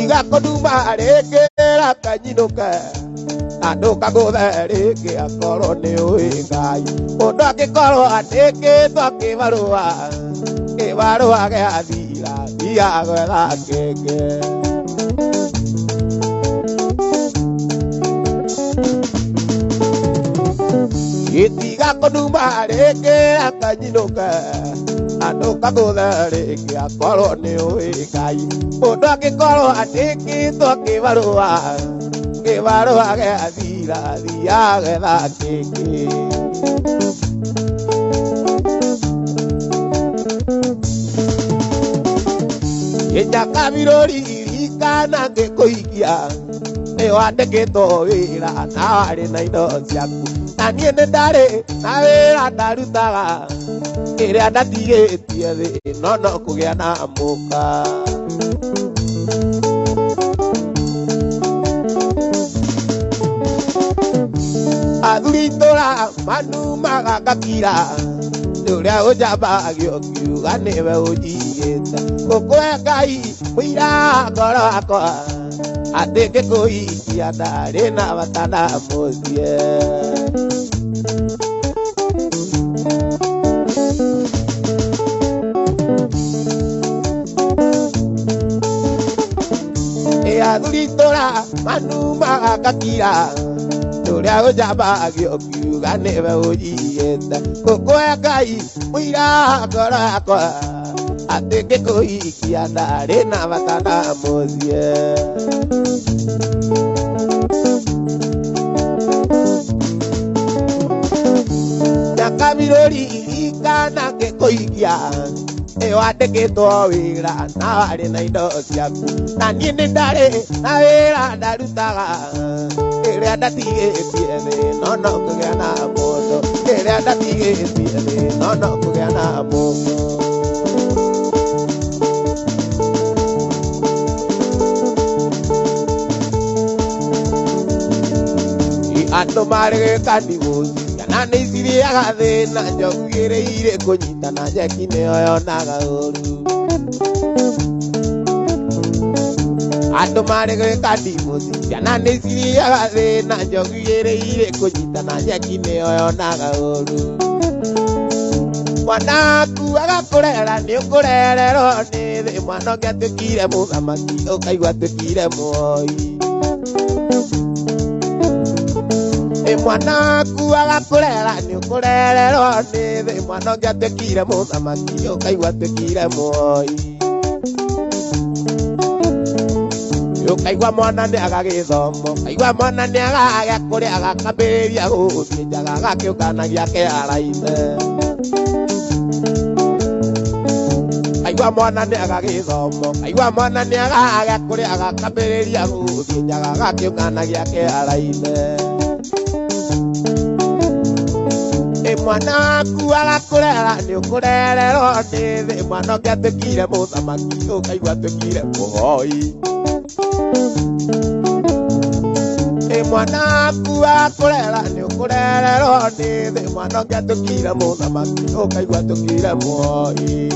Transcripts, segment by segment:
Itiga konuma rekera kanyinuka Ando kagothereke akoro ni uingai Mundu angikoro andikitwo kibarua giathira thia gwetha kenge Itiga konuma rekera kanyinuka Ando kagothereke akoro ni uingai Mundu angikoro andikitwo kibarua giathira thia gwetha kenge Injaka birori irikana ngikuikia ni wandikitwo wira na wari na indo ciaku na niĩ nĩ ndarĩ na wĩra ndarutaga kĩrĩa ndatigĩtie thĩ no kũgĩa na mũka athuri itũra manumaga ngakira nĩ ũrĩa ũnjambagio kiuga nĩwe ũnjigĩte ngũkwĩre Ngai mũira ngoro wakwa atĩ ngĩkũhikia ndarĩ na bata na mũciĩ athuri itũra manumaga ngakira nĩ ũrĩa ũnjambagio kiuga nĩwe ũnjigĩte ngũkwĩre Ngai mũira ngoro wakwa atĩ ngĩkũhikia ndarĩ na bata na mũciĩ Nyaka birori irikana ngĩkũhikia nĩ wandĩkĩtwo wĩra na warĩ na indo ciaku na niĩ nĩ ndarĩ na wĩra ndarutaga kĩrĩa ndatigĩtie thĩ no kũgĩa na mũndũ kĩrĩa ndatigĩtie thĩ no kũgĩa na mũndũ Andũ marĩ gĩkaniũthi kana nĩ icirĩaga thĩna njogu ĩrĩire kũnyitana njeki nĩyo yonaga ũru Andũ marĩ gĩkaniũthi kana nĩ icirĩaga thĩna njogu ĩrĩire kũnyitana njeki nĩyo yonaga ũru Mwanaku agakũrera nĩ ũkũrererwo nĩ thĩ mwana ũngĩ atuĩkire mũthamaki ũkaigua atuĩkire muoi Mwanaku agakũrera nĩ ũkũrererwo nĩ thĩ mwana ũngĩ atuĩkire mũthamaki ũkaigua atuĩkire muoi ũkaigua mwana nĩ agagĩthomo ũkaigua mwana nĩ agagĩa kũrĩa agakambĩrĩria gũthiĩ njaga agakĩũkanagia kĩara-inĩ Kaigua mwana nĩ agagĩthomo kaigua mwana nĩ agagĩa kũrĩa agakambĩrĩria gũthiĩ njaga agakĩũkanagia kĩara-inĩ Mwanaku agakũrera nĩ ũkũrererwo nĩ thĩ mwana ũngĩ atuĩkire mũthamaki ũkaigua atuĩkire mũhoi Mwanaku agakũrera nĩ ũkũrererwo nĩ thĩ mwana ũngĩ atuĩkire mũthamaki ũkaigua atuĩkire mũhoi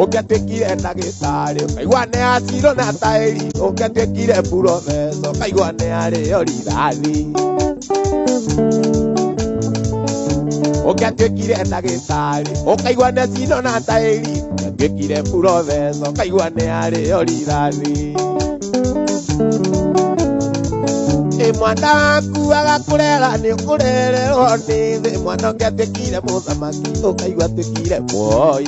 ũngĩ atuĩkire ndagĩtarĩ ũkaigua nĩ acirwo na taĩri ũngĩ atuĩkire purofeso ũkaigua nĩ arĩo rithathi ũngĩ atuĩkire ndagĩtarĩ ũkaigua nĩ acirwo na taĩri ũngĩ atuĩkire purofeso ũkaigua nĩ arĩo rithathi Mwanaku agakũrera nĩ ũkũrererwo nĩ thĩ mwana ũngĩ atuĩkire mũthamaki ũkaigua atuĩkire muoi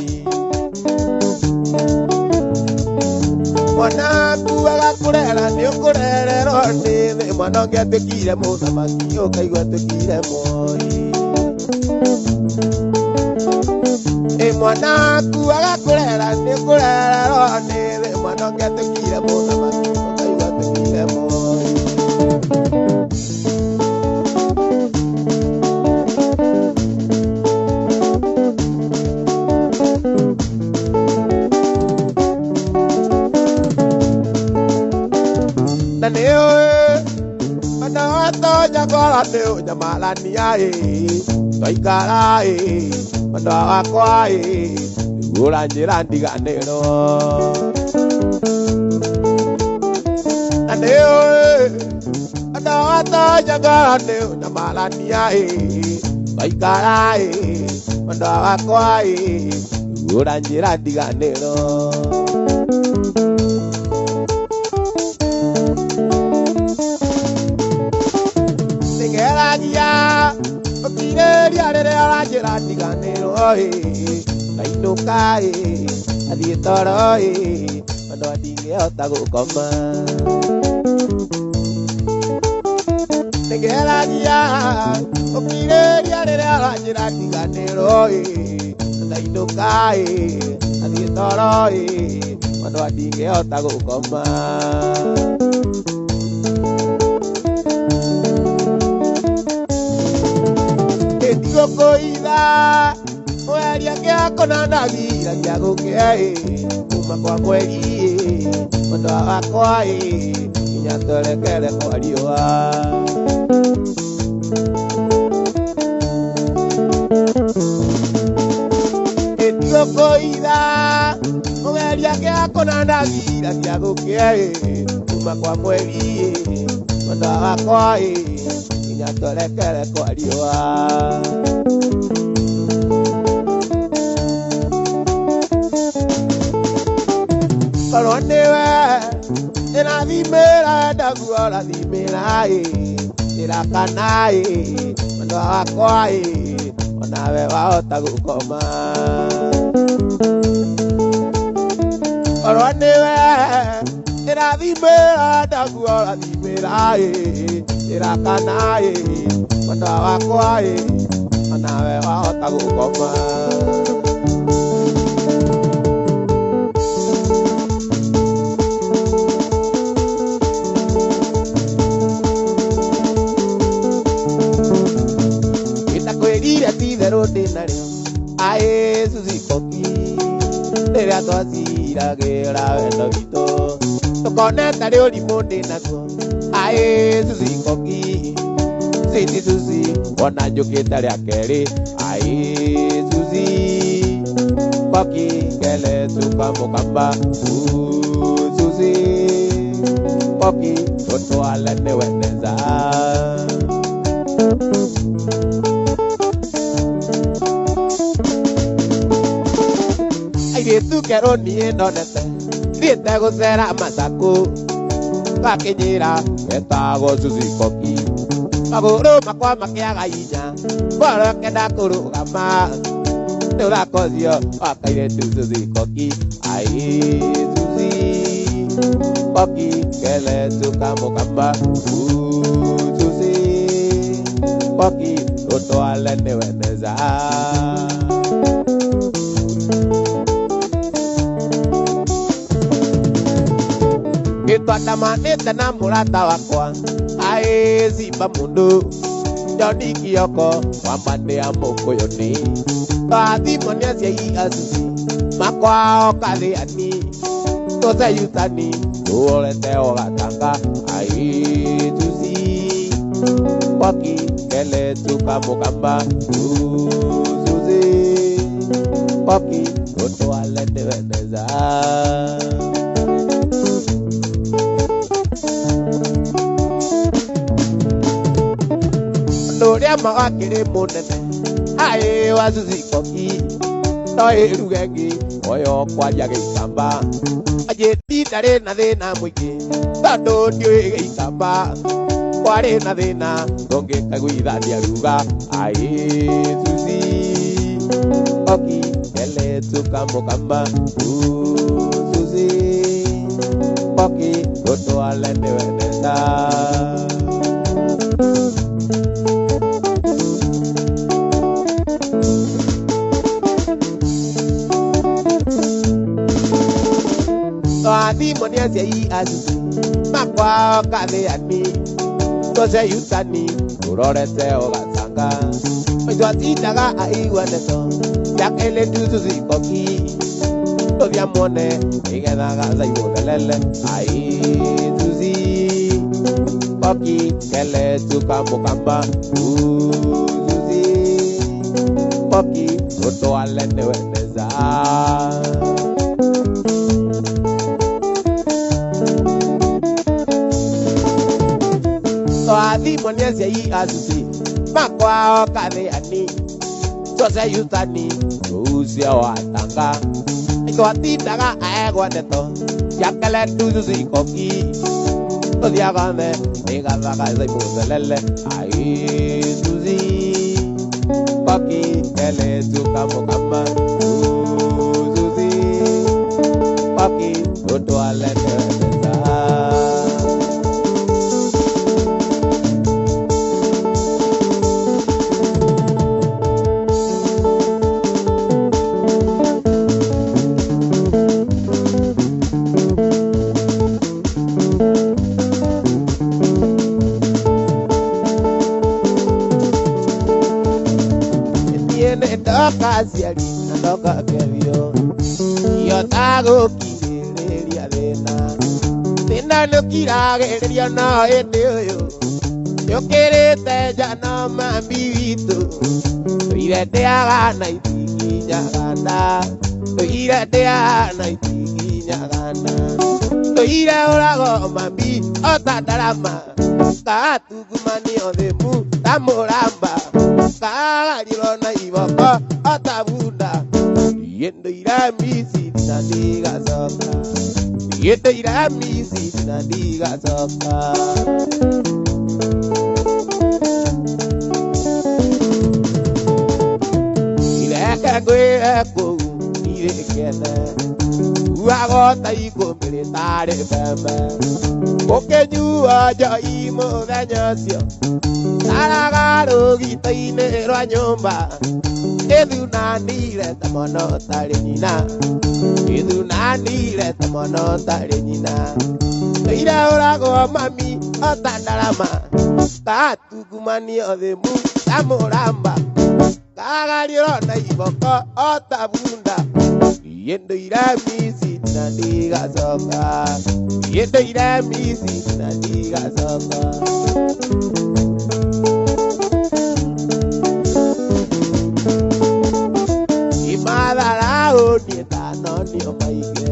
Mwanaku agakũrera nĩ ũkũrererwo nĩ thĩ mwana ũngĩ atuĩkire mũthamaki ũkaigua atuĩkire muoi Mwanaku agakũrera nĩ ũkũrererwo nĩ thĩ mwana ũngĩ atuĩkire mũthamaki ũkaigua atuĩkire muoi Na nĩũĩ ona watonya ngora nĩ ũnyamarania twaikara mwendwa wakwa uranjira ndiganiro aneo ata jagane namalania baikara mandawa kwai uranjira ndiganiro Gelagia, Okineria, Rajera, Tiganero, Kainokai, Aditoroi, and what the Otago Coma. The Gelagia, Okineria, Rajera, Tiganero, Kainokai, Aditoroi, and what the Otago Coma. Koida Mweria kia kona nagira kia gukea Kuma kwa mwegi Mondo wakwa Inya torekere kwa riwa Etio koida Mweria kia kona nagira kia gukea Kuma kwa mwegi Mondo wakwa Inya torekere kwa riwa Kalonewe, ena dimera dagua dimera ira kanai, mando akwai, onawe wa otagu koma. Kalonewe, ena dimera dagua dimera ira kanai, mando akwai, onawe wa otagu koma. Ae Susi Tere atwacira gira wendo wito tukoneta ri urimu ndinako ae Susi Sweet Susi ona njukite ria keri ae Susi kele tukamukamba Susi tutwale ni weneza Aigetu kero nie nonete Riete gusera masako Kakinyira Etago Susi Maguru makwa makiaga inya Boro kenda kurugama Nurakozio Wakairetu Susi Ai Susi kele tukamukamba Susi tutwale ni weneza Itamanete na murata wakwa ae Simba Mundu Joni Kioko wambande ya Mokoyoni Twathimonia cia Susi makwao kathiani Tuseyutani tuolete ogatanga ae Susi kele tukamukamba Susi tutwale ni weneza Doria mawakiri munene ae wa Susi Toi rugengi oyo kwaja geikamba Ajeti dare na thina mwingi Tondu ndiui geikamba Kwari na thina Donge kagwithania ruga ae Susi kele tukamukamba Susi tutwale ni weneza Twathimonia cia Susi makwao kathiani Tuseyutani turorete ogatanga Twatindaga aigua ndeto Yakele tu Susi Tuthia muone igethaga thaiguthelele ae Susi kele tukamukamba Susi tutwale ni weneza Soadi monyezi yi azuzi makwa okale ani chose yutani usia watanga iko tindaga aegwa neto yakale tuzuzi koki odia gane ega vaga zai bozelele ai tuzi koki ele tukamo kama tuzi koki oto alete Kaziali ndoka kevyo yo tago kireria dena tena no kirageria no eteyo yo kerete jana mambito irete agana itiginya ganda irete agana itiginya ganda ire orago mambi otatarama katugumani odemu tamoramba kagariro na iboko otabunda yendo iramisi dinadiga soka yendo iramisi dinadiga soka ileka kweko irekene uagota iko militare bembe okenyu aja imo ganyasio Taragaro gita ine rwa nyumba edunanire tamono tare nyina edunanire tamono tare nyina ira orago mami otandarama katugumani odemu tamoramba kagariro na iboko otabunda yendo iramisi dinadiga soka yendo iramisi dinadiga soka no ni omaige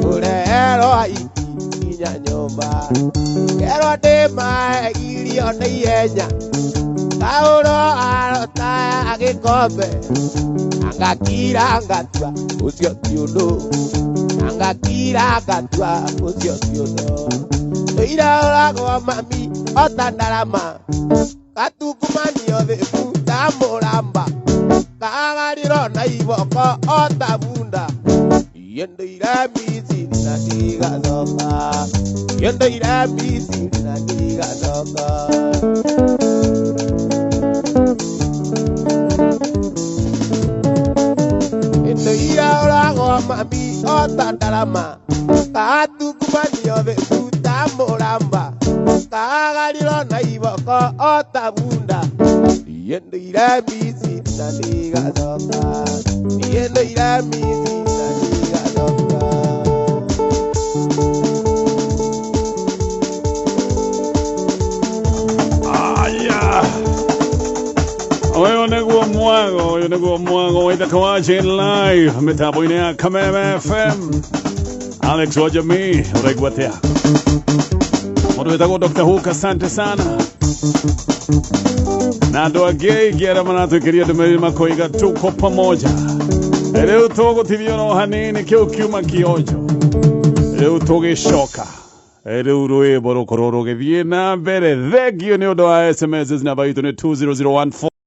urero aiki inya nyomba kero de mai irio na yenya kauro arota agikombe angakira ngatua ucio tiundo angakira ngatua ucio tiundo ira orago mami otandarama katukumani othe tamoramba kagariro na iboko otabunda yendo iramisi dinadiga soka yendo iramisi dinadiga soka yendo iraurago mami otandarama katukumani othe tamoramba kagariro na iboko otabunda yendo iramisi dinadiga soka yendo iramisi dinadiga soka aya oyo neguo mwago waita kawaje live metaboine ya Kameme FM Alex Wajami uregwatea Modo wetago Dr. Hook asante sana na doa gay gera manato queria de merima koiga tuko pamoja leo togo tiviono hanini kiuma kionjo leo toge shoka leo roe boro kororo ge viena bere thegio ni odo SMS na baito ne 20014